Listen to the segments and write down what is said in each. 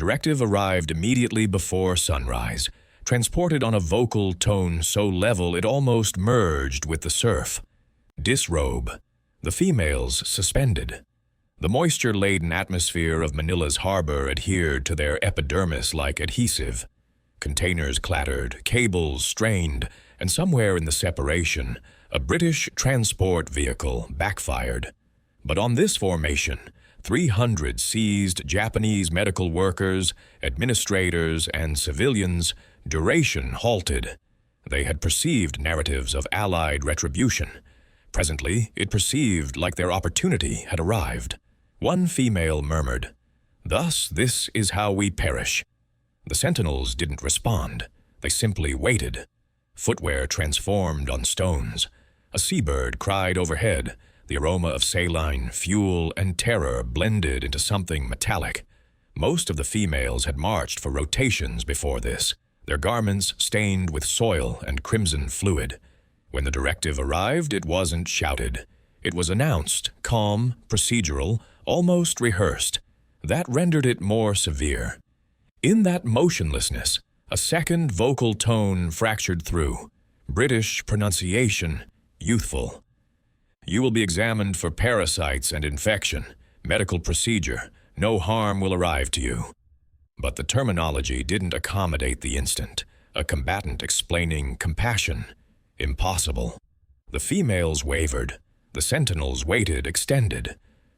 directive arrived immediately before sunrise, transported on a vocal tone so level it almost merged with the surf. Disrobe. The females suspended. The moisture-laden atmosphere of Manila's harbor adhered to their epidermis like adhesive. Containers clattered, cables strained, and somewhere in the separation, a British transport vehicle backfired. But on this formation, 300 seized Japanese medical workers, administrators, and civilians, duration halted. They had perceived narratives of Allied retribution. Presently, it perceived like their opportunity had arrived. One female murmured, "Thus, this is how we perish." The sentinels didn't respond. They simply waited. Footwear transformed on stones. A seabird cried overhead. The aroma of saline, fuel, and terror blended into something metallic. Most of the females had marched for rotations before this, their garments stained with soil and crimson fluid. When the directive arrived, it wasn't shouted. It was announced, calm, procedural, almost rehearsed. That rendered it more severe. In that motionlessness, a second vocal tone fractured through. British pronunciation, youthful. "You will be examined for parasites and infection. Medical procedure. No harm will arrive to you." But the terminology didn't accommodate the instant. A combatant explaining compassion. Impossible. The females wavered. The sentinels waited, extended.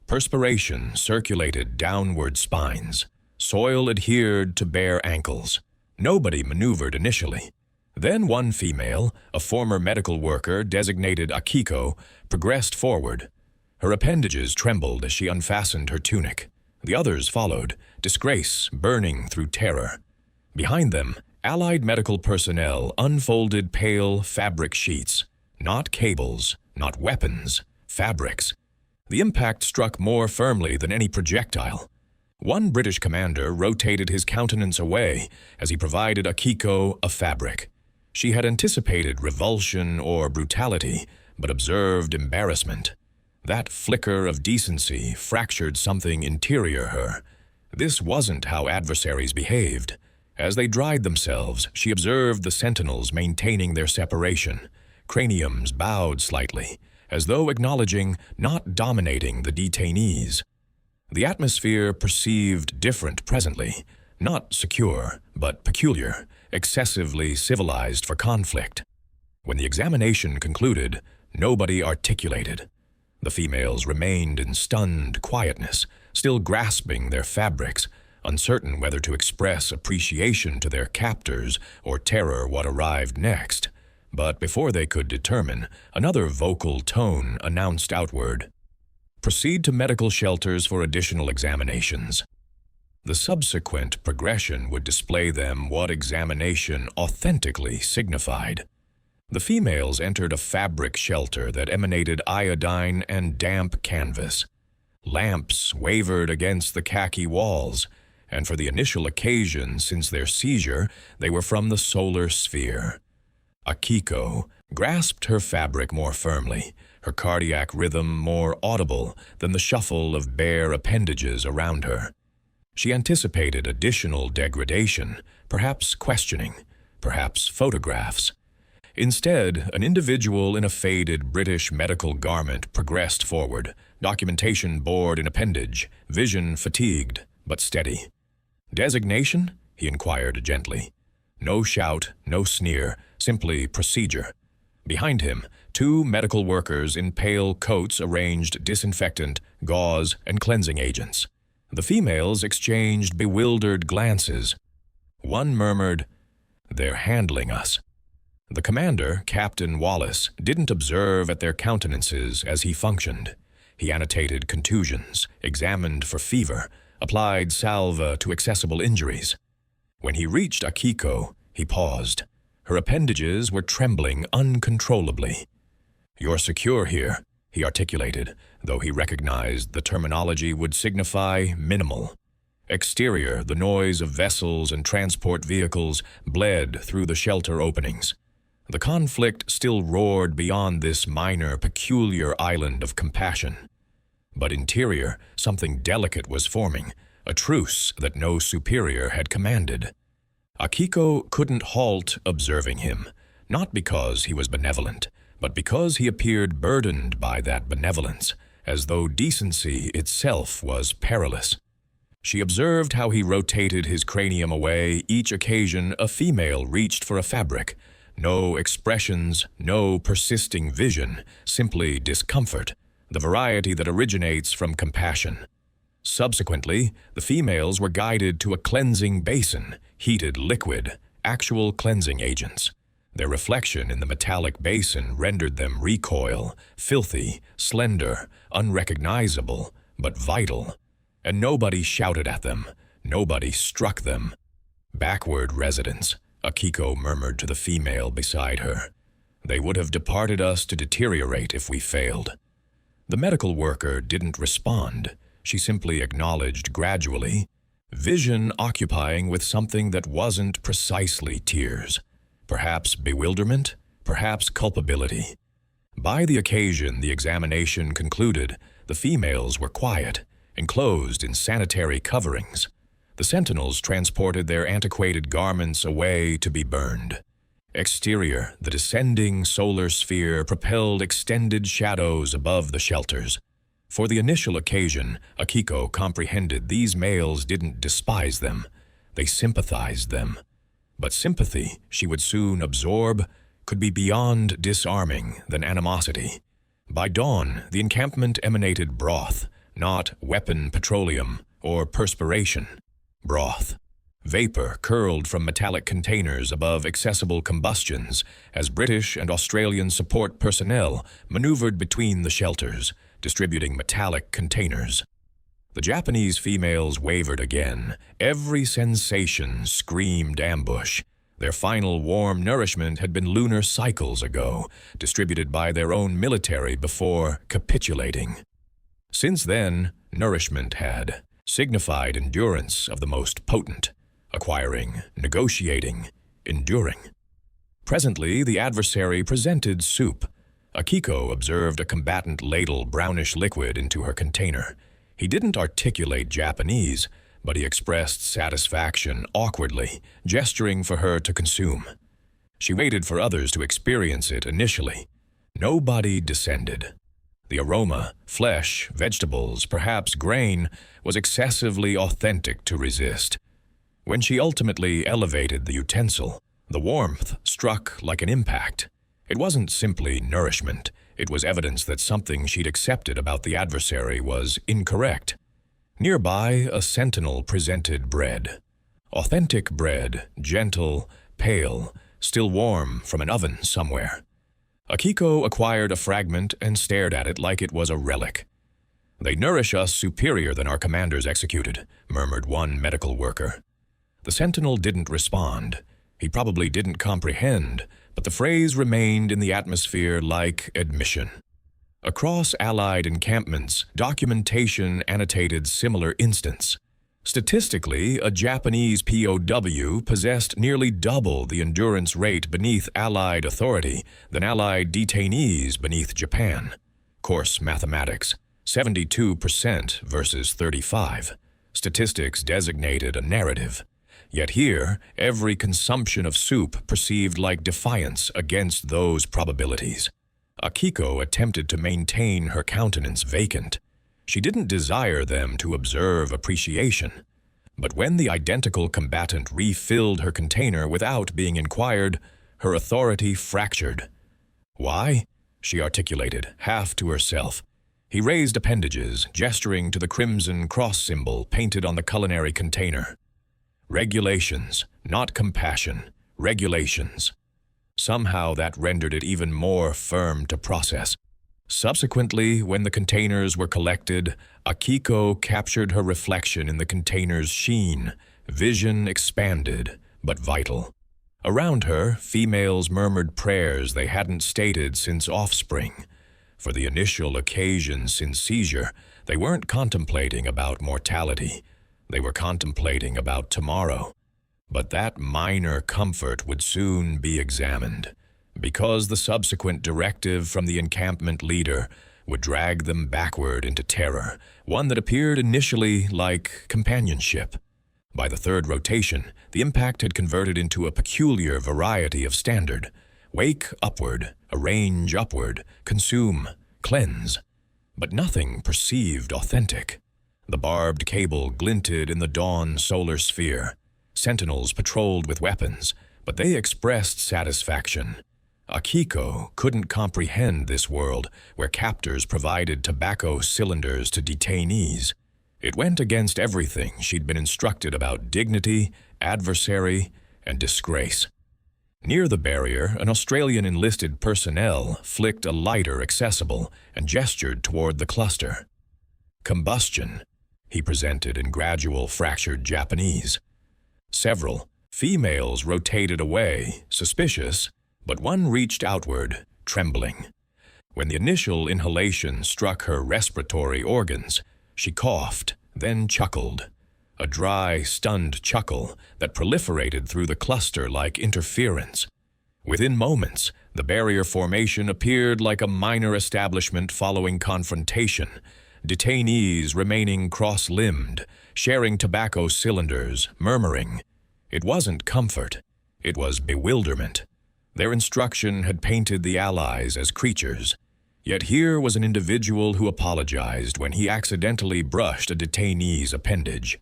Perspiration circulated downward spines. Soil adhered to bare ankles. Nobody maneuvered initially. Then one female, a former medical worker designated Akiko, progressed forward. Her appendages trembled as she unfastened her tunic. The others followed, disgrace burning through terror. Behind them, Allied medical personnel unfolded pale fabric sheets. Not cables, not weapons, fabrics. The impact struck more firmly than any projectile. One British commander rotated his countenance away as he provided Akiko a fabric. She had anticipated revulsion or brutality, but observed embarrassment. That flicker of decency fractured something interior her. This wasn't how adversaries behaved. As they dried themselves, she observed the sentinels maintaining their separation. Craniums bowed slightly, as though acknowledging, not dominating, the detainees. The atmosphere perceived different presently, not secure, but peculiar, excessively civilized for conflict. When the examination concluded, nobody articulated. The females remained in stunned quietness, still grasping their fabrics, uncertain whether to express appreciation to their captors or terror what arrived next. But before they could determine, another vocal tone announced outward, "Proceed to medical shelters for additional examinations." The subsequent progression would display them what examination authentically signified. The females entered a fabric shelter that emanated iodine and damp canvas. Lamps wavered against the khaki walls, and for the initial occasion since their seizure, they were from the solar sphere. Akiko grasped her fabric more firmly, her cardiac rhythm more audible than the shuffle of bare appendages around her. She anticipated additional degradation, perhaps questioning, perhaps photographs. Instead, an individual in a faded British medical garment progressed forward, documentation board in appendage, vision fatigued, but steady. "Designation?" he inquired gently. No shout, no sneer, simply procedure. Behind him, two medical workers in pale coats arranged disinfectant, gauze, and cleansing agents. The females exchanged bewildered glances. One murmured, "They're handling us." The commander, Captain Wallace, didn't observe at their countenances as he functioned. He annotated contusions, examined for fever, applied salve to accessible injuries. When he reached Akiko, he paused. Her appendages were trembling uncontrollably. "You're secure here," he articulated, though he recognized the terminology would signify minimal. Exterior, the noise of vessels and transport vehicles bled through the shelter openings. The conflict still roared beyond this minor, peculiar island of compassion. But interior, something delicate was forming, a truce that no superior had commanded. Akiko couldn't halt observing him, not because he was benevolent, but because he appeared burdened by that benevolence, as though decency itself was perilous. She observed how he rotated his cranium away each occasion a female reached for a fabric. No expressions, no persisting vision, simply discomfort, the variety that originates from compassion. Subsequently, the females were guided to a cleansing basin, heated liquid, actual cleansing agents. Their reflection in the metallic basin rendered them recoil, filthy, slender, unrecognizable, but vital. And nobody shouted at them, nobody struck them. "Backward residents," Akiko murmured to the female beside her. "They would have departed us to deteriorate if we failed." The medical worker didn't respond. She simply acknowledged gradually, vision occupying with something that wasn't precisely tears. Perhaps bewilderment, perhaps culpability. By the occasion the examination concluded, the females were quiet, enclosed in sanitary coverings. The sentinels transported their antiquated garments away to be burned. Exterior, the descending solar sphere propelled extended shadows above the shelters. For the initial occasion, Akiko comprehended these males didn't despise them, they sympathized them. But sympathy, she would soon absorb, could be beyond disarming than animosity. By dawn, the encampment emanated broth, not weapon petroleum or perspiration. Broth. Vapor curled from metallic containers above accessible combustions as British and Australian support personnel maneuvered between the shelters, distributing metallic containers. The Japanese females wavered again. Every sensation screamed ambush. Their final warm nourishment had been lunar cycles ago, distributed by their own military before capitulating. Since then, nourishment had signified endurance of the most potent, acquiring, negotiating, enduring. Presently, the adversary presented soup. Akiko observed a combatant ladle brownish liquid into her container. He didn't articulate Japanese, but he expressed satisfaction awkwardly, gesturing for her to consume. She waited for others to experience it initially. Nobody descended. The aroma, flesh, vegetables, perhaps grain, was excessively authentic to resist. When she ultimately elevated the utensil, the warmth struck like an impact. It wasn't simply nourishment. It was evidence that something she'd accepted about the adversary was incorrect. Nearby, a sentinel presented bread. Authentic bread, gentle, pale, still warm from an oven somewhere. Akiko acquired a fragment and stared at it like it was a relic. "They nourish us superior than our commanders executed," murmured one medical worker. The sentinel didn't respond. He probably didn't comprehend, but the phrase remained in the atmosphere like admission. Across Allied encampments, documentation annotated similar instance. Statistically, a Japanese POW possessed nearly double the endurance rate beneath Allied authority than Allied detainees beneath Japan. Course mathematics, 72% versus 35. Statistics designated a narrative. Yet here, every consumption of soup perceived like defiance against those probabilities. Akiko attempted to maintain her countenance vacant. She didn't desire them to observe appreciation. But when the identical combatant refilled her container without being inquired, her authority fractured. "Why?" she articulated, half to herself. He raised appendages, gesturing to the crimson cross symbol painted on the culinary container. "Regulations, not compassion. Regulations." Somehow that rendered it even more firm to process. Subsequently, when the containers were collected, Akiko captured her reflection in the container's sheen, vision expanded, but vital. Around her, females murmured prayers they hadn't stated since offspring. For the initial occasion since seizure, they weren't contemplating about mortality. They were contemplating about tomorrow. But that minor comfort would soon be examined, because the subsequent directive from the encampment leader would drag them backward into terror, one that appeared initially like companionship. By the third rotation, the impact had converted into a peculiar variety of standard. Wake upward, arrange upward, consume, cleanse. But nothing perceived authentic. The barbed cable glinted in the dawn solar sphere. Sentinels patrolled with weapons, but they expressed satisfaction. Akiko couldn't comprehend this world where captors provided tobacco cylinders to detainees. It went against everything she'd been instructed about dignity, adversary, and disgrace. Near the barrier, an Australian enlisted personnel flicked a lighter accessible and gestured toward the cluster. Combustion, he presented in gradual fractured Japanese. Several females rotated away, suspicious, but one reached outward, trembling. When the initial inhalation struck her respiratory organs, she coughed, then chuckled. A dry, stunned chuckle that proliferated through the cluster like interference. Within moments, the barrier formation appeared like a minor establishment following confrontation, detainees remaining cross-limbed, sharing tobacco cylinders, murmuring. It wasn't comfort, it was bewilderment. Their instruction had painted the allies as creatures, yet here was an individual who apologized when he accidentally brushed a detainee's appendage.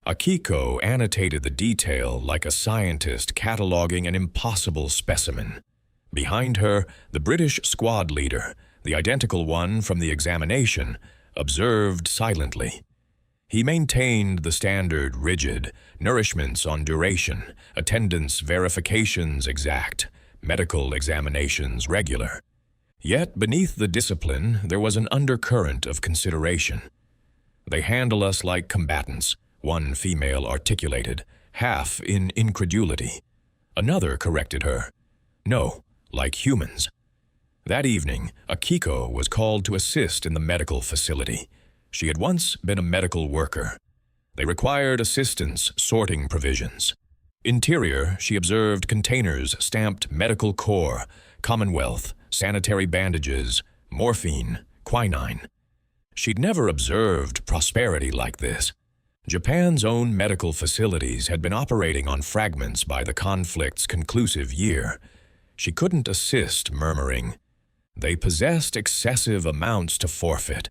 Akiko annotated the detail like a scientist cataloging an impossible specimen. Behind her, the British squad leader, the identical one from the examination, observed silently. He maintained the standard rigid, nourishments on duration, attendance verifications exact, medical examinations regular. Yet beneath the discipline, there was an undercurrent of consideration. "They handle us like combatants," one female articulated, half in incredulity. Another corrected her. "No, like humans." That evening, Akiko was called to assist in the medical facility. She had once been a medical worker. They required assistance sorting provisions. Interior, she observed containers stamped Medical Corps, Commonwealth, sanitary bandages, morphine, quinine. She'd never observed prosperity like this. Japan's own medical facilities had been operating on fragments by the conflict's conclusive year. She couldn't assist, murmuring. They possessed excessive amounts to forfeit.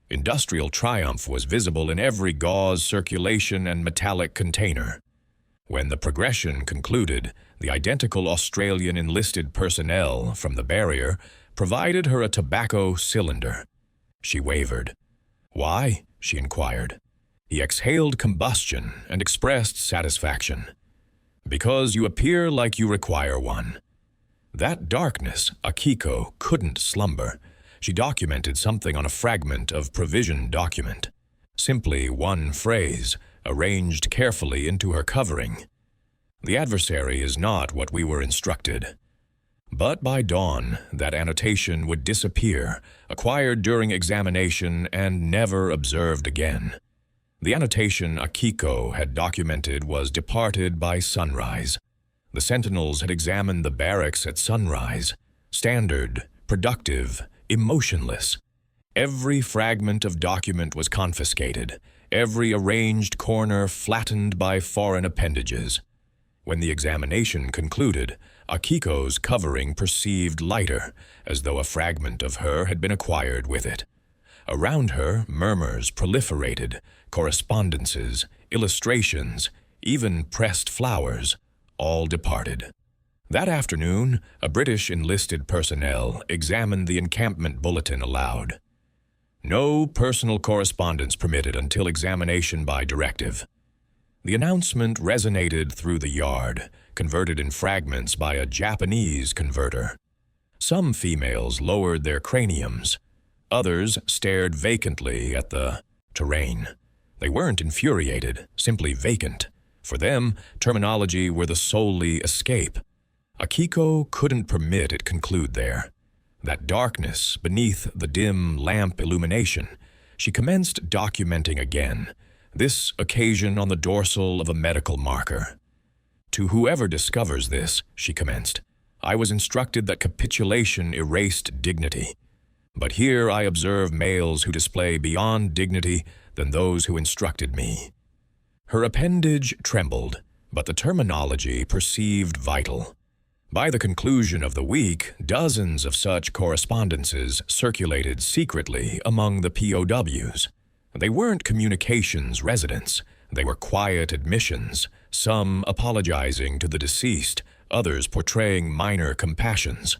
Industrial triumph was visible in every gauze circulation and metallic container. When the progression concluded, the identical Australian enlisted personnel from the barrier provided her a tobacco cylinder. She wavered. "Why?" she inquired. He exhaled combustion and expressed satisfaction. "Because you appear like you require one." That darkness, Akiko couldn't slumber. She documented something on a fragment of provision document. Simply one phrase, arranged carefully into her covering. "The adversary is not what we were instructed." But by dawn, that annotation would disappear, acquired during examination and never observed again. The annotation Akiko had documented was departed by sunrise. The sentinels had examined the barracks at sunrise. Standard, productive, emotionless. Every fragment of document was confiscated, every arranged corner flattened by foreign appendages. When the examination concluded, Akiko's covering perceived lighter, as though a fragment of her had been acquired with it. Around her, murmurs proliferated, correspondences, illustrations, even pressed flowers, all departed. That afternoon, a British enlisted personnel examined the encampment bulletin aloud. "No personal correspondence permitted until examination by directive." The announcement resonated through the yard, converted in fragments by a Japanese converter. Some females lowered their craniums. Others stared vacantly at the terrain. They weren't infuriated, simply vacant. For them, terminology were the solely escape. Akiko couldn't permit it conclude there. That darkness beneath the dim lamp illumination, she commenced documenting again, this occasion on the dorsal of a medical marker. "To whoever discovers this," she commenced, "I was instructed that capitulation erased dignity. But here I observe males who display beyond dignity than those who instructed me. Her appendage trembled, but the terminology perceived vital. By the conclusion of the week, dozens of such correspondences circulated secretly among the POWs. They weren't communications residents. They were quiet admissions, some apologizing to the deceased, others portraying minor compassions.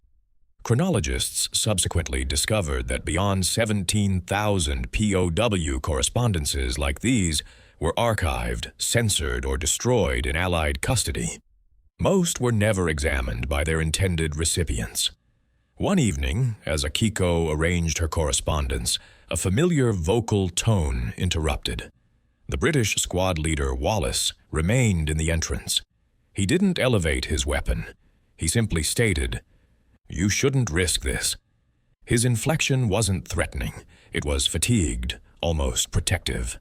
Chronologists subsequently discovered that beyond 17,000 POW correspondences like these were archived, censored, or destroyed in Allied custody. Most were never examined by their intended recipients. One evening, as Akiko arranged her correspondence, a familiar vocal tone interrupted. The British squad leader, Wallace, remained in the entrance. He didn't elevate his weapon. He simply stated, "You shouldn't risk this." His inflection wasn't threatening. It was fatigued, almost protective.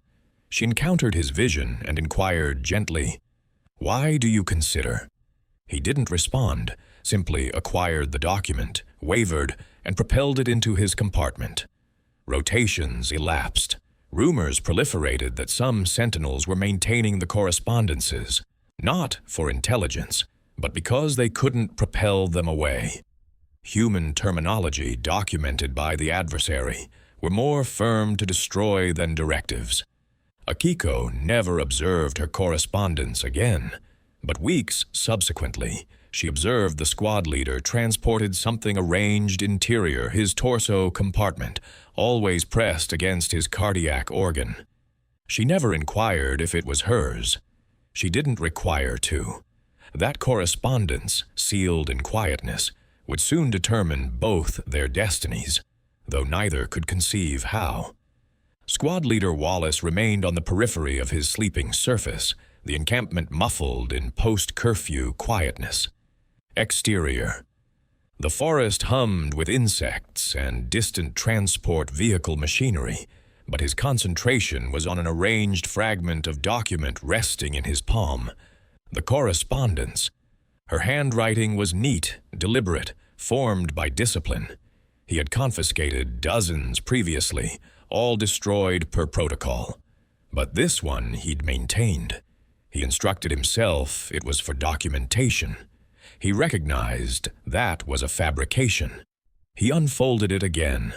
She encountered his vision and inquired gently, "Why do you consider?" He didn't respond, simply acquired the document, wavered, and propelled it into his compartment. Rotations elapsed. Rumors proliferated that some sentinels were maintaining the correspondences, not for intelligence, but because they couldn't propel them away. Human terminology documented by the adversary were more firm to destroy than directives. Akiko never observed her correspondence again, but weeks subsequently, she observed the squad leader transported something arranged interior his torso compartment, always pressed against his cardiac organ. She never inquired if it was hers. She didn't require to. That correspondence, sealed in quietness, would soon determine both their destinies, though neither could conceive how. Squad leader Wallace remained on the periphery of his sleeping surface, the encampment muffled in post-curfew quietness. Exterior. The forest hummed with insects and distant transport vehicle machinery, but his concentration was on an arranged fragment of document resting in his palm. The correspondence. Her handwriting was neat, deliberate, formed by discipline. He had confiscated dozens previously, all destroyed per protocol. But this one he'd maintained. He instructed himself it was for documentation. He recognized that was a fabrication. He unfolded it again.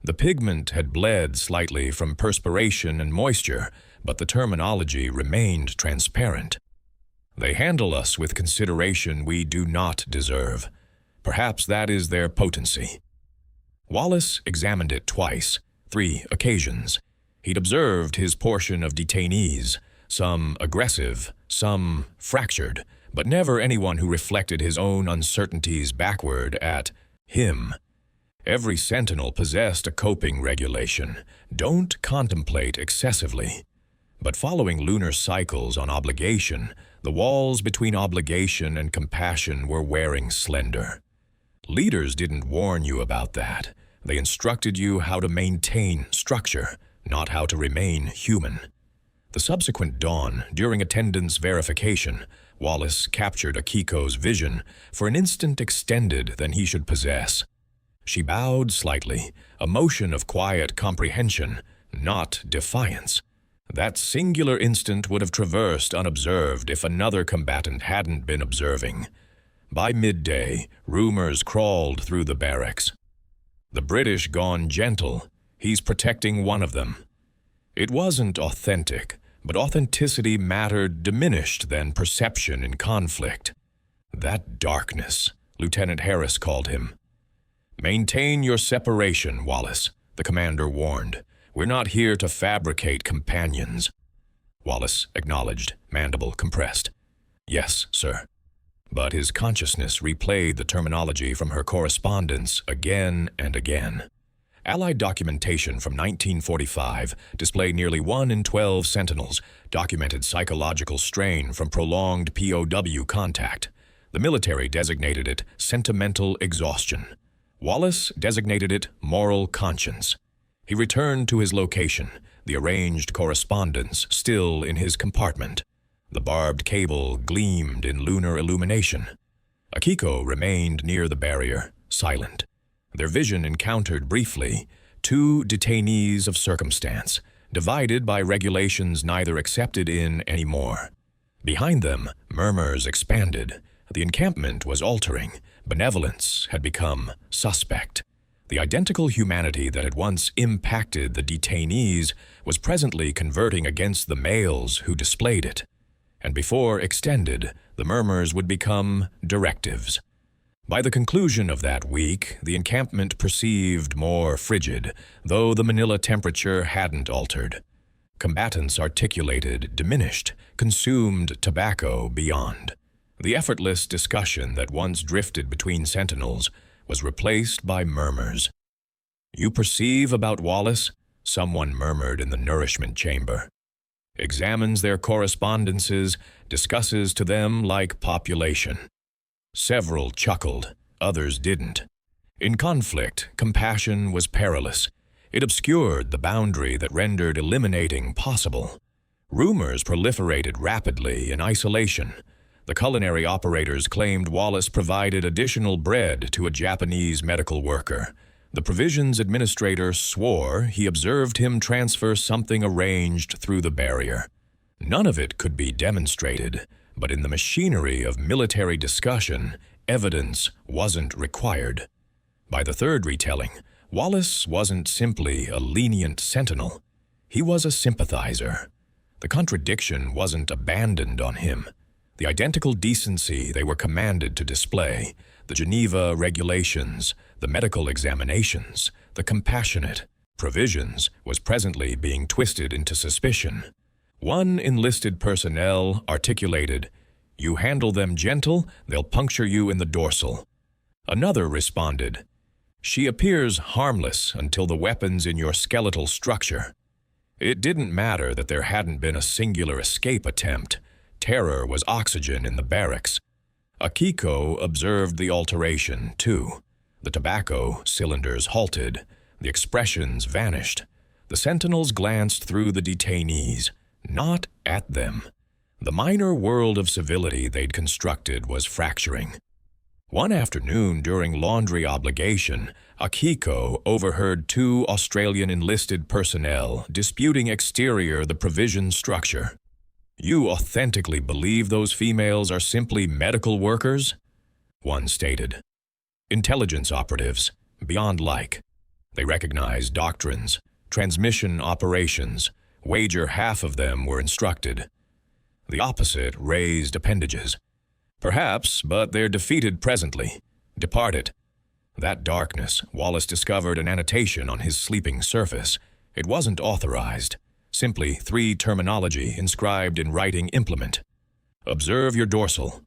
The pigment had bled slightly from perspiration and moisture, but the terminology remained transparent. They handle us with consideration we do not deserve. Perhaps that is their potency. Wallace examined it twice, 3 occasions. He'd observed his portion of detainees, some aggressive, some fractured, but never anyone who reflected his own uncertainties backward at him. Every sentinel possessed a coping regulation. Don't contemplate excessively. But following lunar cycles on obligation, the walls between obligation and compassion were wearing slender. Leaders didn't warn you about that. They instructed you how to maintain structure, not how to remain human. The subsequent dawn, during attendance verification, Wallace captured Akiko's vision, for an instant extended than he should possess. She bowed slightly, a motion of quiet comprehension, not defiance. That singular instant would have traversed unobserved if another combatant hadn't been observing. By midday, rumors crawled through the barracks. The British gone gentle. He's protecting one of them. It wasn't authentic, but authenticity mattered diminished than perception in conflict. That darkness, Lieutenant Harris called him. "Maintain your separation, Wallace," the commander warned. "We're not here to fabricate companions." Wallace acknowledged, mandible compressed. "Yes, sir." But his consciousness replayed the terminology from her correspondence again and again. Allied documentation from 1945 displayed nearly 1 in 12 sentinels documented psychological strain from prolonged POW contact. The military designated it sentimental exhaustion. Wallace designated it moral conscience. He returned to his location, the arranged correspondence still in his compartment. The barbed cable gleamed in lunar illumination. Akiko remained near the barrier, silent. Their vision encountered briefly two detainees of circumstance, divided by regulations neither accepted in anymore. Behind them, murmurs expanded. The encampment was altering. Benevolence had become suspect. The identical humanity that had once impacted the detainees was presently converting against the males who displayed it. And before extended, the murmurs would become directives. By the conclusion of that week, the encampment perceived more frigid, though the Manila temperature hadn't altered. Combatants articulated, diminished, consumed tobacco beyond. The effortless discussion that once drifted between sentinels was replaced by murmurs. "You perceive about Wallace?" someone murmured in the nourishment chamber. "Examines their correspondences, discusses to them like population." Several chuckled, others didn't. In conflict, compassion was perilous. It obscured the boundary that rendered eliminating possible. Rumors proliferated rapidly in isolation. The culinary operators claimed Wallace provided additional bread to a Japanese medical worker. The provisions administrator swore he observed him transfer something arranged through the barrier. None of it could be demonstrated, but in the machinery of military discussion, evidence wasn't required. By the third retelling, Wallace wasn't simply a lenient sentinel. He was a sympathizer. The contradiction wasn't abandoned on him. The identical decency they were commanded to display, the Geneva regulations, the medical examinations, the compassionate provisions, was presently being twisted into suspicion. One enlisted personnel articulated, "You handle them gentle, they'll puncture you in the dorsal." Another responded, "She appears harmless until the weapon's in your skeletal structure." It didn't matter that there hadn't been a singular escape attempt. Terror was oxygen in the barracks. Akiko observed the alteration, too. The tobacco cylinders halted. The expressions vanished. The sentinels glanced through the detainees, not at them. The minor world of civility they'd constructed was fracturing. One afternoon during laundry obligation, Akiko overheard two Australian enlisted personnel disputing exterior the provision structure. "You authentically believe those females are simply medical workers?" one stated. "Intelligence operatives, beyond like. They recognize doctrines, transmission operations, wager half of them were instructed." The opposite raised appendages. "Perhaps, but they're defeated presently. Departed." That darkness, Wallace discovered an annotation on his sleeping surface. It wasn't authorized. Simply 3 terminology inscribed in writing implement. "Observe your dorsal."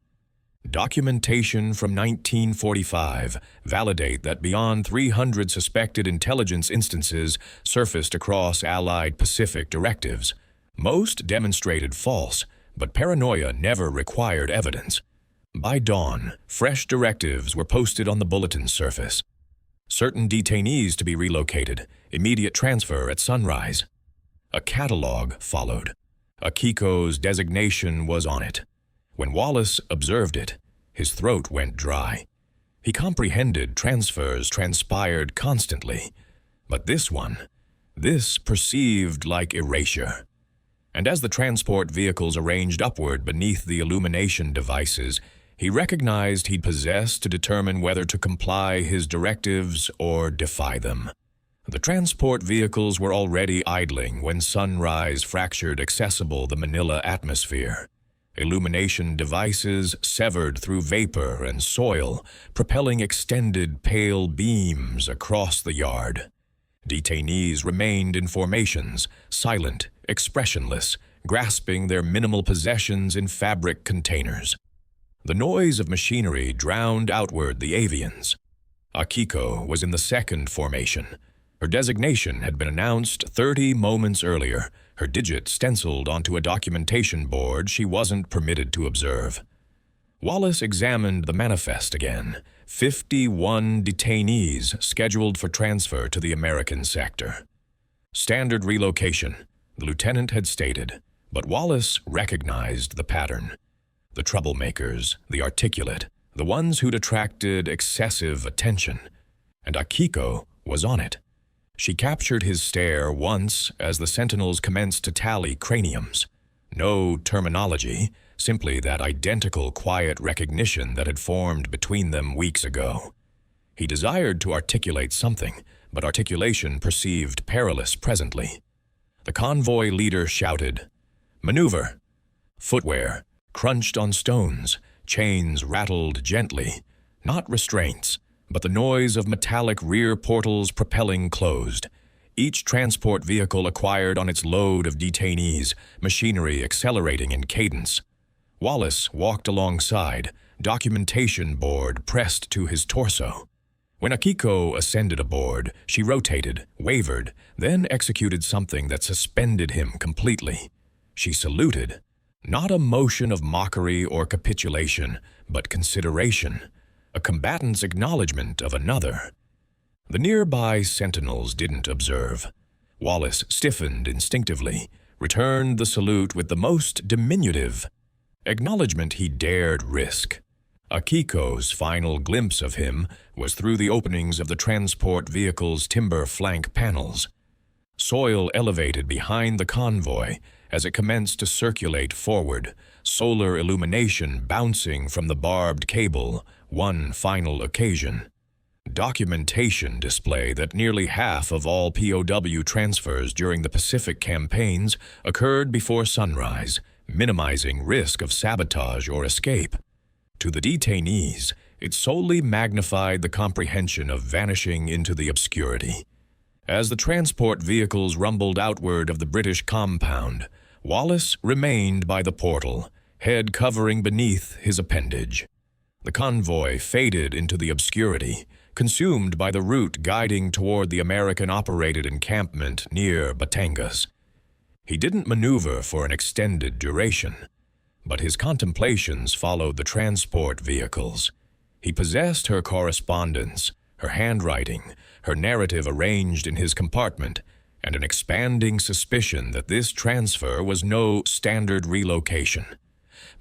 Documentation from 1945 validate that beyond 300 suspected intelligence instances surfaced across Allied Pacific directives. Most demonstrated false, but paranoia never required evidence. By dawn, fresh directives were posted on the bulletin surface. Certain detainees to be relocated, immediate transfer at sunrise. A catalog followed. Akiko's designation was on it. When Wallace observed it, his throat went dry. He comprehended transfers transpired constantly, but this perceived like erasure. And as the transport vehicles arranged upward beneath the illumination devices, he recognized he'd possessed to determine whether to comply his directives or defy them. The transport vehicles were already idling when sunrise fractured accessible the Manila atmosphere. Illumination devices severed through vapor and soil, propelling extended pale beams across the yard. Detainees remained in formations, silent, expressionless, grasping their minimal possessions in fabric containers. The noise of machinery drowned outward the avians. Akiko was in the second formation. Her designation had been announced 30 moments earlier, her digit stenciled onto a documentation board she wasn't permitted to observe. Wallace examined the manifest again. 51 detainees scheduled for transfer to the American sector. Standard relocation, the lieutenant had stated, but Wallace recognized the pattern. The troublemakers, the articulate, the ones who'd attracted excessive attention. and Akiko was on it. She captured his stare once as the sentinels commenced to tally craniums. No terminology, simply that identical quiet recognition that had formed between them weeks ago. He desired to articulate something, but articulation perceived perilous presently. The convoy leader shouted, "Maneuver!" Footwear crunched on stones, chains rattled gently, not restraints, but the noise of metallic rear portals propelling closed. Each transport vehicle acquired on its load of detainees, machinery accelerating in cadence. Wallace walked alongside, documentation board pressed to his torso. When Akiko ascended aboard, she rotated, wavered, then executed something that suspended him completely. She saluted, not a motion of mockery or capitulation, but consideration, a combatant's acknowledgement of another. The nearby sentinels didn't observe. Wallace stiffened instinctively, returned the salute with the most diminutive acknowledgement he dared risk. Akiko's final glimpse of him was through the openings of the transport vehicle's timber flank panels. Soil elevated behind the convoy as it commenced to circulate forward, solar illumination bouncing from the barbed cable, one final occasion. Documentation display that nearly half of all POW transfers during the Pacific campaigns occurred before sunrise, minimizing risk of sabotage or escape. To the detainees, it solely magnified the comprehension of vanishing into the obscurity. As the transport vehicles rumbled outward of the British compound, Wallace remained by the portal, head covering beneath his appendage. The convoy faded into the obscurity, consumed by the route guiding toward the American-operated encampment near Batangas. He didn't maneuver for an extended duration, but his contemplations followed the transport vehicles. He possessed her correspondence, her handwriting, her narrative arranged in his compartment, and an expanding suspicion that this transfer was no standard relocation.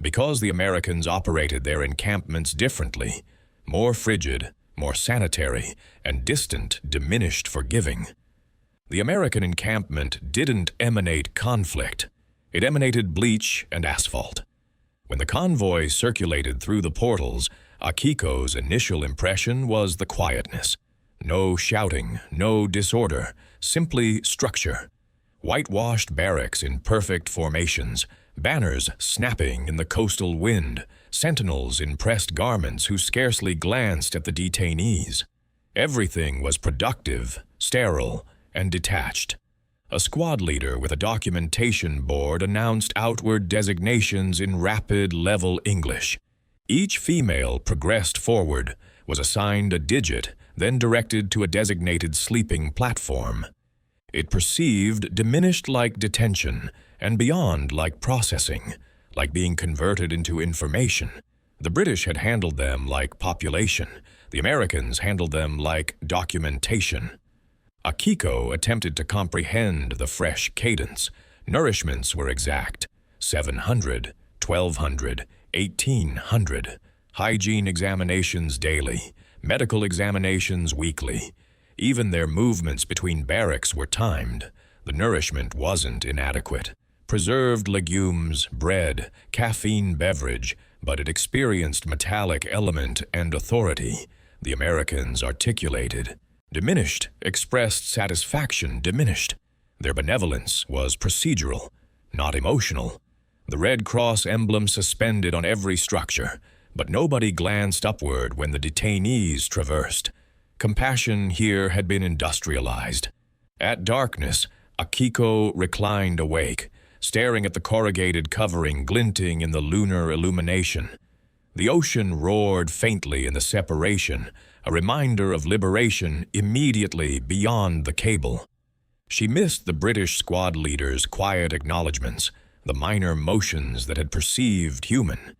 Because the Americans operated their encampments differently, more frigid, more sanitary, and distant diminished forgiving. The American encampment didn't emanate conflict. It emanated bleach and asphalt. When the convoy circulated through the portals, Akiko's initial impression was the quietness. No shouting, no disorder, simply structure. Whitewashed barracks in perfect formations, banners snapping in the coastal wind, sentinels in pressed garments who scarcely glanced at the detainees. Everything was productive, sterile, and detached. A squad leader with a documentation board announced outward designations in rapid, level English. Each female progressed forward, was assigned a digit, then directed to a designated sleeping platform. It perceived diminished like detention, and beyond like processing, like being converted into information. The British had handled them like population. The Americans handled them like documentation. Akiko attempted to comprehend the fresh cadence. Nourishments were exact. 700, 1200, 1800. Hygiene examinations daily. Medical examinations weekly. Even their movements between barracks were timed. The nourishment wasn't inadequate. Preserved legumes, bread, caffeine beverage, but it experienced metallic element and authority. The Americans articulated. Diminished, expressed satisfaction diminished. Their benevolence was procedural, not emotional. The Red Cross emblem suspended on every structure, but nobody glanced upward when the detainees traversed. Compassion here had been industrialized. At darkness, Akiko reclined awake, staring at the corrugated covering glinting in the lunar illumination. The ocean roared faintly in the separation, a reminder of liberation immediately beyond the cable. She missed the British squad leader's quiet acknowledgments, the minor motions that had perceived human.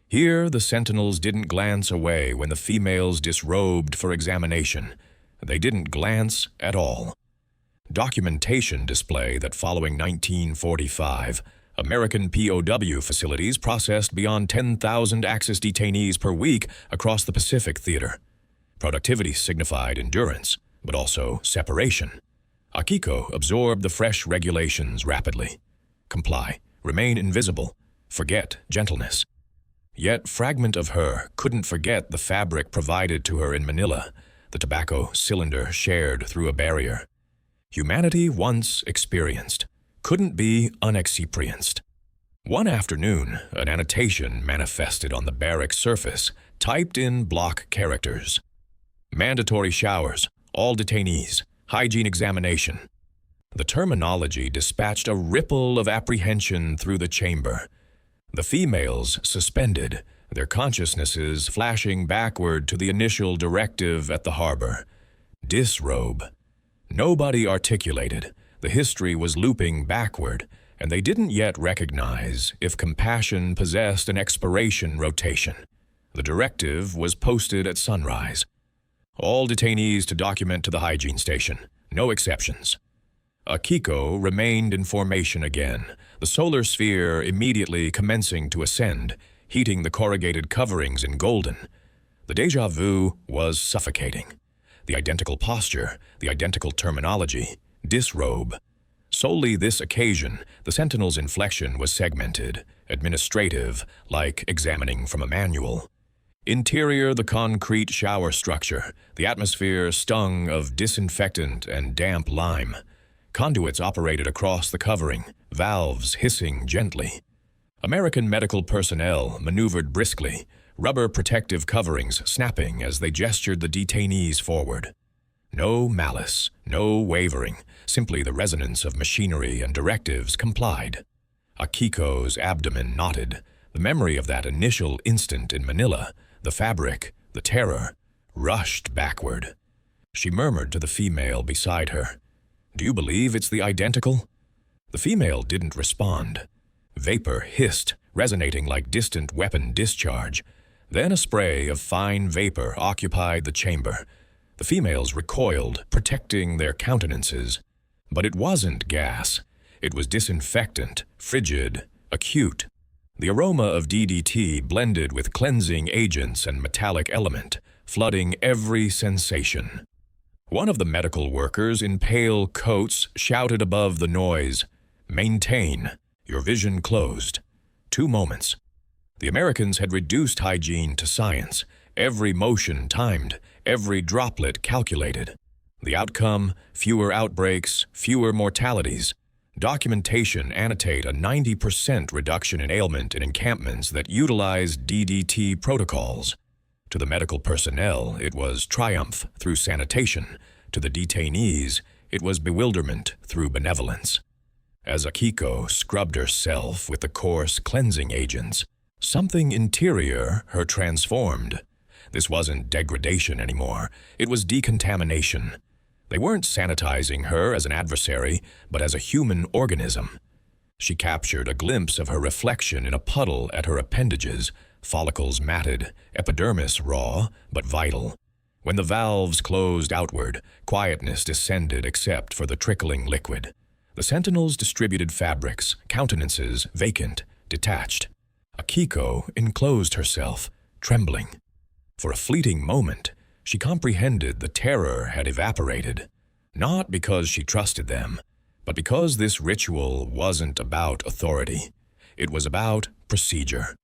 Here, the sentinels didn't glance away when the females disrobed for examination. They didn't glance at all. Documentation display that following 1945, American POW facilities processed beyond 10,000 Axis detainees per week across the Pacific theater. Productivity signified endurance, but also separation. Akiko absorbed the fresh regulations rapidly. Comply, remain invisible, forget gentleness. Yet fragment of her couldn't forget the fabric provided to her in Manila, the tobacco cylinder shared through a barrier. Humanity once experienced couldn't be unexperienced. One afternoon, an annotation manifested on the barrack surface, typed in block characters. Mandatory showers, all detainees, hygiene examination. The terminology dispatched a ripple of apprehension through the chamber. The females suspended, their consciousnesses flashing backward to the initial directive at the harbor. Disrobe. Nobody articulated. The history was looping backward, and they didn't yet recognize if compassion possessed an expiration rotation. The directive was posted at sunrise. All detainees to document to the hygiene station. No exceptions. Akiko remained in formation again, the solar sphere immediately commencing to ascend, heating the corrugated coverings in golden. The déjà vu was suffocating. The identical posture, the identical terminology, disrobe. Solely this occasion, the Sentinel's inflection was segmented, administrative, like examining from a manual. Interior, the concrete shower structure, the atmosphere stung of disinfectant and damp lime. Conduits operated across the covering, valves hissing gently. American medical personnel maneuvered briskly, rubber protective coverings snapping as they gestured the detainees forward. No malice, no wavering, simply the resonance of machinery and directives complied. Akiko's abdomen knotted, the memory of that initial instant in Manila, the fabric, the terror, rushed backward. She murmured to the female beside her, "Do you believe it's the identical?" The female didn't respond. Vapor hissed, resonating like distant weapon discharge. Then a spray of fine vapor occupied the chamber. The females recoiled, protecting their countenances. But it wasn't gas. It was disinfectant, frigid, acute. The aroma of DDT blended with cleansing agents and metallic element, flooding every sensation. One of the medical workers in pale coats shouted above the noise, "Maintain, your vision closed." 2 moments. The Americans had reduced hygiene to science, every motion timed, every droplet calculated. The outcome, fewer outbreaks, fewer mortalities. Documentation annotate a 90% reduction in ailment in encampments that utilized DDT protocols. To the medical personnel, it was triumph through sanitation. To the detainees, it was bewilderment through benevolence. As Akiko scrubbed herself with the coarse cleansing agents, something interior her transformed. This wasn't degradation anymore. It was decontamination. They weren't sanitizing her as an adversary, but as a human organism. She captured a glimpse of her reflection in a puddle at her appendages, follicles matted, epidermis raw, but vital. When the valves closed outward, quietness descended except for the trickling liquid. The sentinels distributed fabrics, countenances vacant, detached. Akiko enclosed herself, trembling. For a fleeting moment, she comprehended the terror had evaporated, not because she trusted them, but because this ritual wasn't about authority. It was about procedure.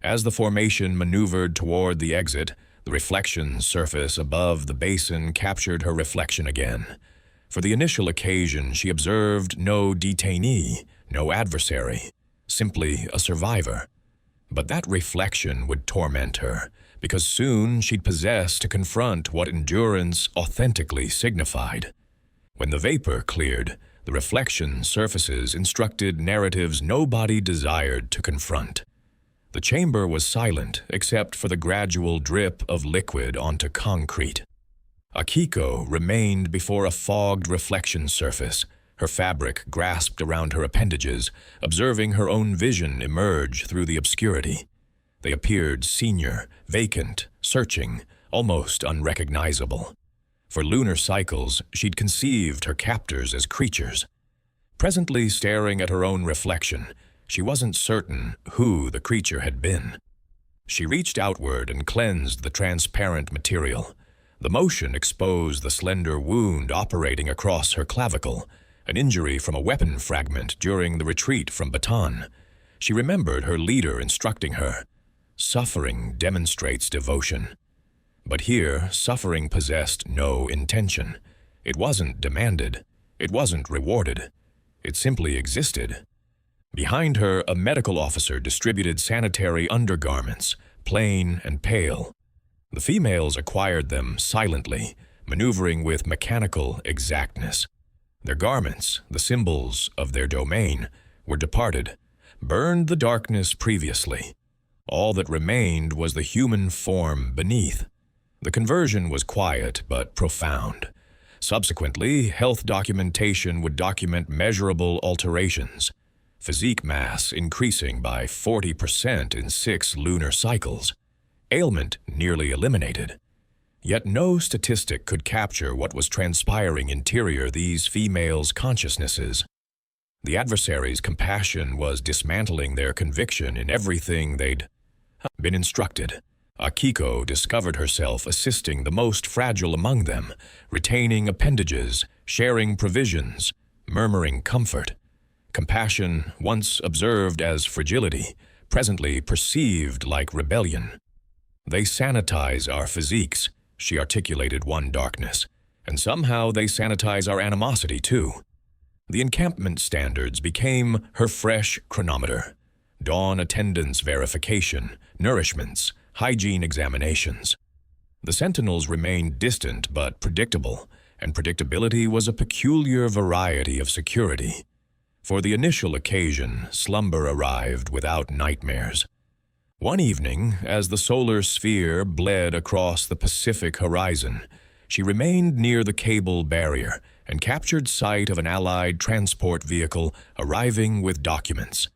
As the formation maneuvered toward the exit, the reflection surface above the basin captured her reflection again. For the initial occasion, she observed no detainee, no adversary, simply a survivor. But that reflection would torment her, because soon she'd possess to confront what endurance authentically signified. When the vapor cleared, the reflection surfaces instructed narratives nobody desired to confront. The chamber was silent except for the gradual drip of liquid onto concrete. Akiko remained before a fogged reflection surface, her fabric grasped around her appendages, observing her own vision emerge through the obscurity. They appeared senior, vacant, searching, almost unrecognizable. For lunar cycles, she'd conceived her captors as creatures. Presently staring at her own reflection, she wasn't certain who the creature had been. She reached outward and cleansed the transparent material. The motion exposed the slender wound operating across her clavicle, an injury from a weapon fragment during the retreat from Bataan. She remembered her leader instructing her, "Suffering demonstrates devotion." But here, suffering possessed no intention. It wasn't demanded. It wasn't rewarded. It simply existed. Behind her, a medical officer distributed sanitary undergarments, plain and pale. The females acquired them silently, maneuvering with mechanical exactness. Their garments, the symbols of their domain, were departed, burned the darkness previously. All that remained was the human form beneath. The conversion was quiet but profound. Subsequently, health documentation would document measurable alterations, physique mass increasing by 40% in 6 lunar cycles, ailment nearly eliminated. Yet no statistic could capture what was transpiring interior these females' consciousnesses. The adversary's compassion was dismantling their conviction in everything they'd been instructed. Akiko discovered herself assisting the most fragile among them, retaining appendages, sharing provisions, murmuring comfort. Compassion, once observed as fragility, presently perceived like rebellion. "They sanitize our physiques," she articulated one darkness, "and somehow they sanitize our animosity too." The encampment standards became her fresh chronometer. Dawn attendance verification, nourishments, hygiene examinations. The sentinels remained distant but predictable, and predictability was a peculiar variety of security. For the initial occasion, slumber arrived without nightmares. One evening, as the solar sphere bled across the Pacific horizon, she remained near the cable barrier and captured sight of an Allied transport vehicle arriving with documents.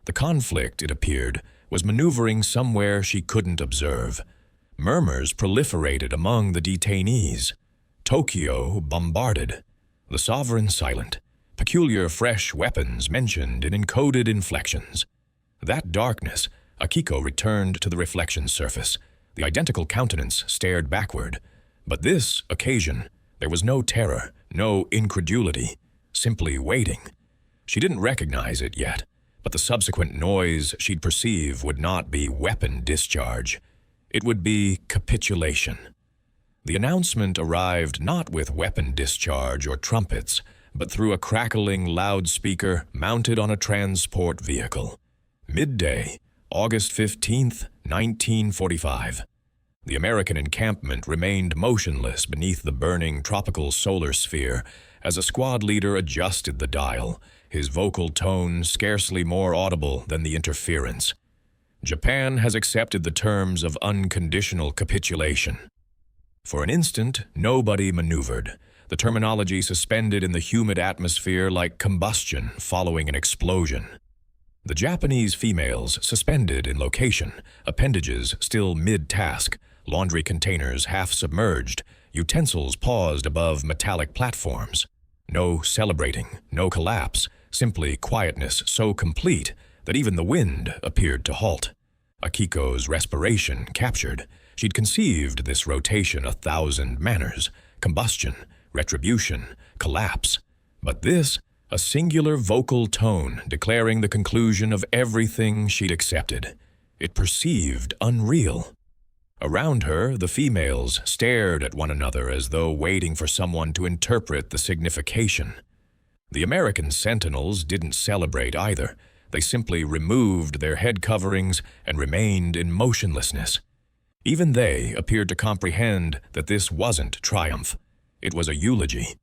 The conflict, it appeared, was maneuvering somewhere she couldn't observe. Murmurs proliferated among the detainees. Tokyo bombarded. The sovereign silent. Peculiar fresh weapons mentioned in encoded inflections. That darkness, Akiko returned to the reflection surface. The identical countenance stared backward. But this occasion, there was no terror, no incredulity, simply waiting. She didn't recognize it yet, but the subsequent noise she'd perceive would not be weapon discharge. It would be capitulation. The announcement arrived not with weapon discharge or trumpets, but through a crackling loudspeaker mounted on a transport vehicle. Midday, August 15th, 1945. The American encampment remained motionless beneath the burning tropical solar sphere as a squad leader adjusted the dial, his vocal tone scarcely more audible than the interference. "Japan has accepted the terms of unconditional capitulation." For an instant, nobody maneuvered, the terminology suspended in the humid atmosphere like combustion following an explosion. The Japanese females suspended in location, appendages still mid-task, laundry containers half-submerged, utensils paused above metallic platforms. No celebrating, no collapse, simply quietness so complete that even the wind appeared to halt. Akiko's respiration captured. She'd conceived this rotation 1,000 manners, combustion, retribution, collapse. But this, a singular vocal tone declaring the conclusion of everything she'd accepted. It perceived unreal. Around her, the females stared at one another as though waiting for someone to interpret the signification. The American sentinels didn't celebrate either. They simply removed their head coverings and remained in motionlessness. Even they appeared to comprehend that this wasn't triumph. It was a eulogy.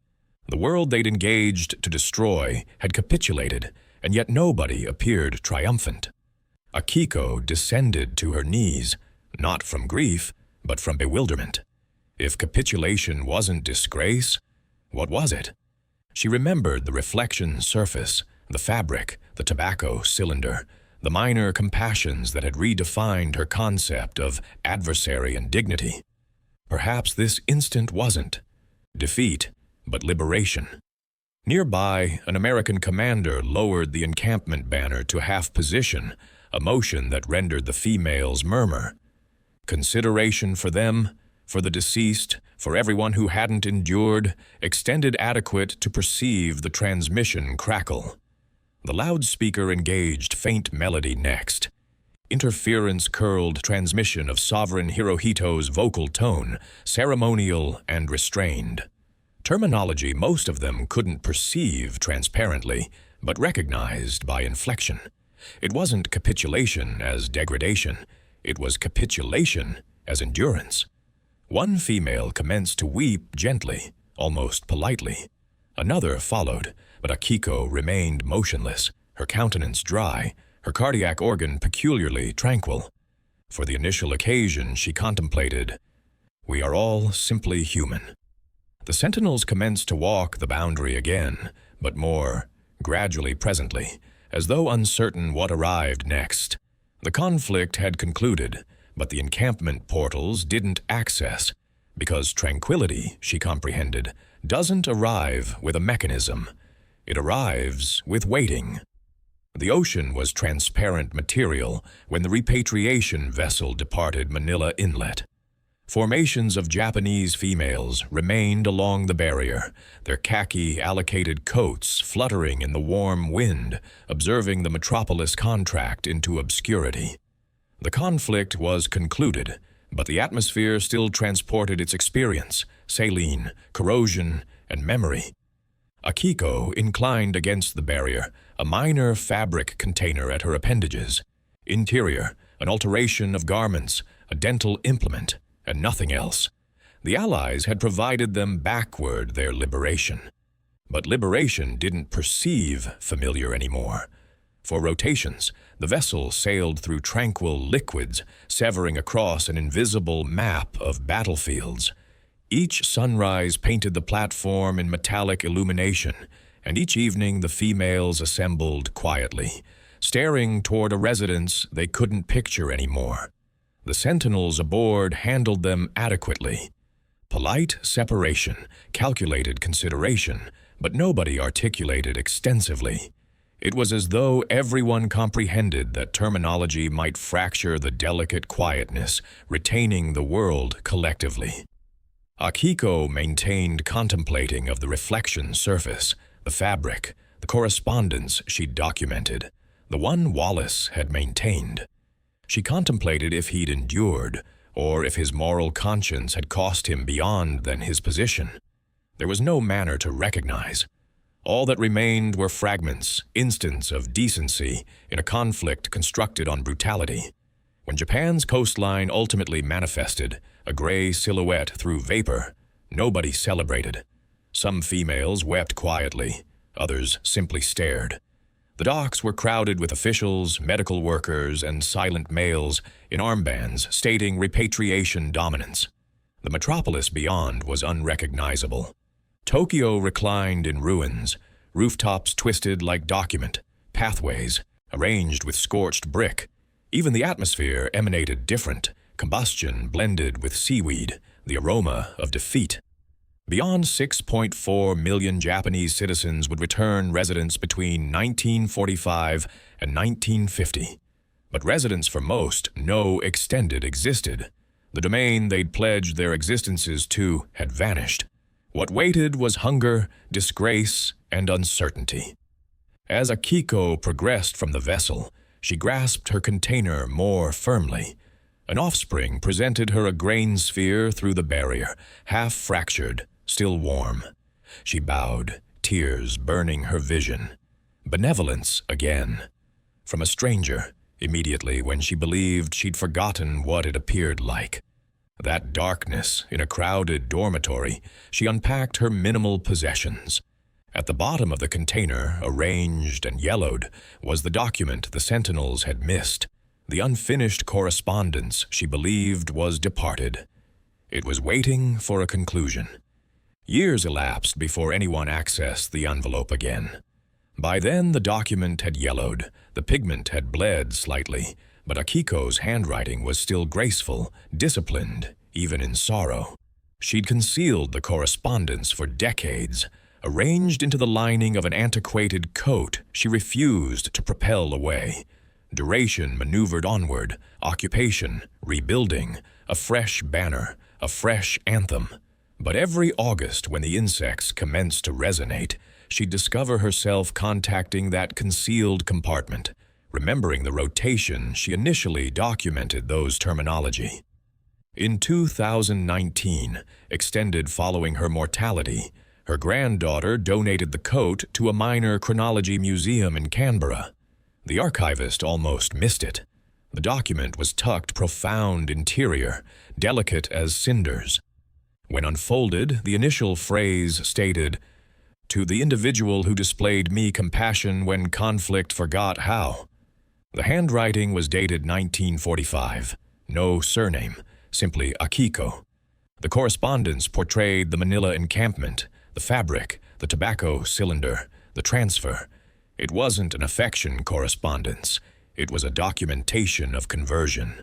The world they'd engaged to destroy had capitulated, and yet nobody appeared triumphant. Akiko descended to her knees, not from grief, but from bewilderment. If capitulation wasn't disgrace, what was it? She remembered the reflection surface, the fabric, the tobacco cylinder, the minor compassions that had redefined her concept of adversary and dignity. Perhaps this instant wasn't defeat, but liberation. Nearby, an American commander lowered the encampment banner to half position, a motion that rendered the females murmur. Consideration for them, For the deceased, for everyone who hadn't endured, extended adequate to perceive the transmission crackle. The loudspeaker engaged faint melody next. Interference-curled transmission of Sovereign Hirohito's vocal tone, ceremonial and restrained. Terminology most of them couldn't perceive transparently, but recognized by inflection. It wasn't capitulation as degradation, it was capitulation as endurance. One female commenced to weep gently, almost politely. Another followed, but Akiko remained motionless, her countenance dry, her cardiac organ peculiarly tranquil. For the initial occasion, she contemplated, "We are all simply human." The sentinels commenced to walk the boundary again, but more gradually presently, as though uncertain what arrived next. The conflict had concluded, but the encampment portals didn't access, because tranquility, she comprehended, doesn't arrive with a mechanism. It arrives with waiting. The ocean was transparent material when the repatriation vessel departed Manila Inlet. Formations of Japanese females remained along the barrier, their khaki-allocated coats fluttering in the warm wind, observing the metropolis contract into obscurity. The conflict was concluded, but the atmosphere still transported its experience, saline, corrosion, and memory. Akiko inclined against the barrier, a minor fabric container at her appendages. Interior, an alteration of garments, a dental implement, and nothing else. The Allies had provided them backward their liberation. But liberation didn't perceive familiar anymore. For rotations, the vessel sailed through tranquil liquids, severing across an invisible map of battlefields. Each sunrise painted the platform in metallic illumination, and each evening the females assembled quietly, staring toward a residence they couldn't picture anymore. The sentinels aboard handled them adequately. Polite separation, calculated consideration, but nobody articulated extensively. It was as though everyone comprehended that terminology might fracture the delicate quietness, retaining the world collectively. Akiko maintained contemplating of the reflection surface, the fabric, the correspondence she'd documented, the one Wallace had maintained. She contemplated if he'd endured, or if his moral conscience had cost him beyond than his position. There was no manner to recognize. All that remained were fragments, instants of decency in a conflict constructed on brutality. When Japan's coastline ultimately manifested, a gray silhouette through vapor, nobody celebrated. Some females wept quietly, others simply stared. The docks were crowded with officials, medical workers, and silent males in armbands stating repatriation dominance. The metropolis beyond was unrecognizable. Tokyo reclined in ruins, rooftops twisted like document, pathways arranged with scorched brick. Even the atmosphere emanated different, combustion blended with seaweed, the aroma of defeat. Beyond 6.4 million Japanese citizens would return residence between 1945 and 1950. But residence for most, no extended existed. The domain they'd pledged their existences to had vanished. What waited was hunger, disgrace, and uncertainty. As Akiko progressed from the vessel, she grasped her container more firmly. An offspring presented her a grain sphere through the barrier, half-fractured, still warm. She bowed, tears burning her vision. Benevolence again. From a stranger, immediately when she believed she'd forgotten what it appeared like. That darkness in a crowded dormitory, she unpacked her minimal possessions. At the bottom of the container, arranged and yellowed, was the document the sentinels had missed, the unfinished correspondence she believed was departed. It was waiting for a conclusion. Years elapsed before anyone accessed the envelope again. By then the document had yellowed, the pigment had bled slightly, but Akiko's handwriting was still graceful, disciplined, even in sorrow. She'd concealed the correspondence for decades. Arranged into the lining of an antiquated coat, she refused to propel away. Duration maneuvered onward, occupation, rebuilding, a fresh banner, a fresh anthem. But every August, when the insects commenced to resonate, she'd discover herself contacting that concealed compartment. Remembering the rotation, she initially documented those terminology. In 2019, extended following her mortality, her granddaughter donated the coat to a minor chronology museum in Canberra. The archivist almost missed it. The document was tucked profound interior, delicate as cinders. When unfolded, the initial phrase stated, "To the individual who displayed me compassion when conflict forgot how." The handwriting was dated 1945. No surname, simply Akiko. The correspondence portrayed the Manila encampment, the fabric, the tobacco cylinder, the transfer. It wasn't an affection correspondence. It was a documentation of conversion.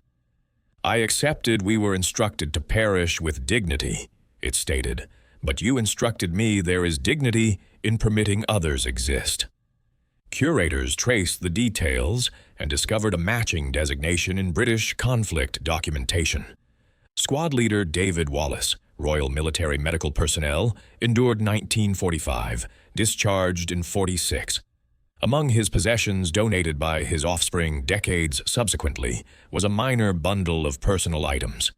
"I accepted we were instructed to perish with dignity," it stated, "but you instructed me there is dignity in permitting others exist." Curators traced the details and discovered a matching designation in British conflict documentation. Squad leader David Wallace, Royal Military Medical Personnel, endured 1945, discharged in 46. Among his possessions donated by his offspring decades subsequently was a minor bundle of personal items.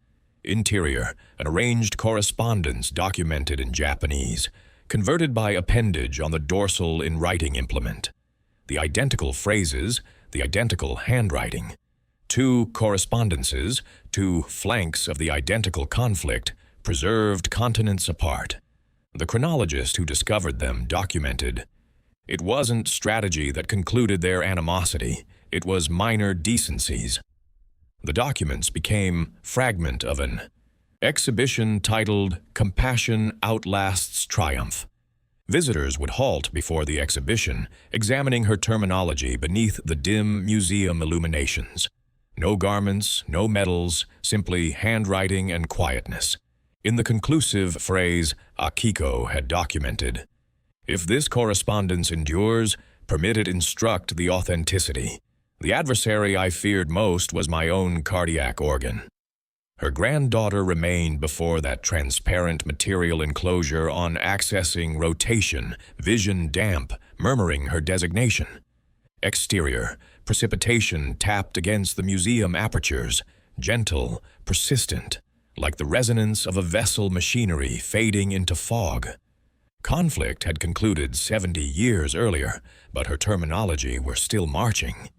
Interior, an arranged correspondence documented in Japanese, converted by appendage on the dorsal in writing implement. The identical phrases, the identical handwriting. 2 correspondences, 2 flanks of the identical conflict, preserved continents apart. The chronologist who discovered them documented, "It wasn't strategy that concluded their animosity, it was minor decencies." The documents became fragment of an exhibition titled "Compassion Outlasts Triumph." Visitors would halt before the exhibition, examining her terminology beneath the dim museum illuminations. No garments, no medals, simply handwriting and quietness. In the conclusive phrase, Akiko had documented, "If this correspondence endures, permit it instruct the authenticity. The adversary I feared most was my own cardiac organ." Her granddaughter remained before that transparent material enclosure on accessing rotation, vision damp, murmuring her designation. Exterior, precipitation tapped against the museum apertures, gentle, persistent, like the resonance of a vessel machinery fading into fog. Conflict had concluded 70 years earlier, but her terminology were still marching.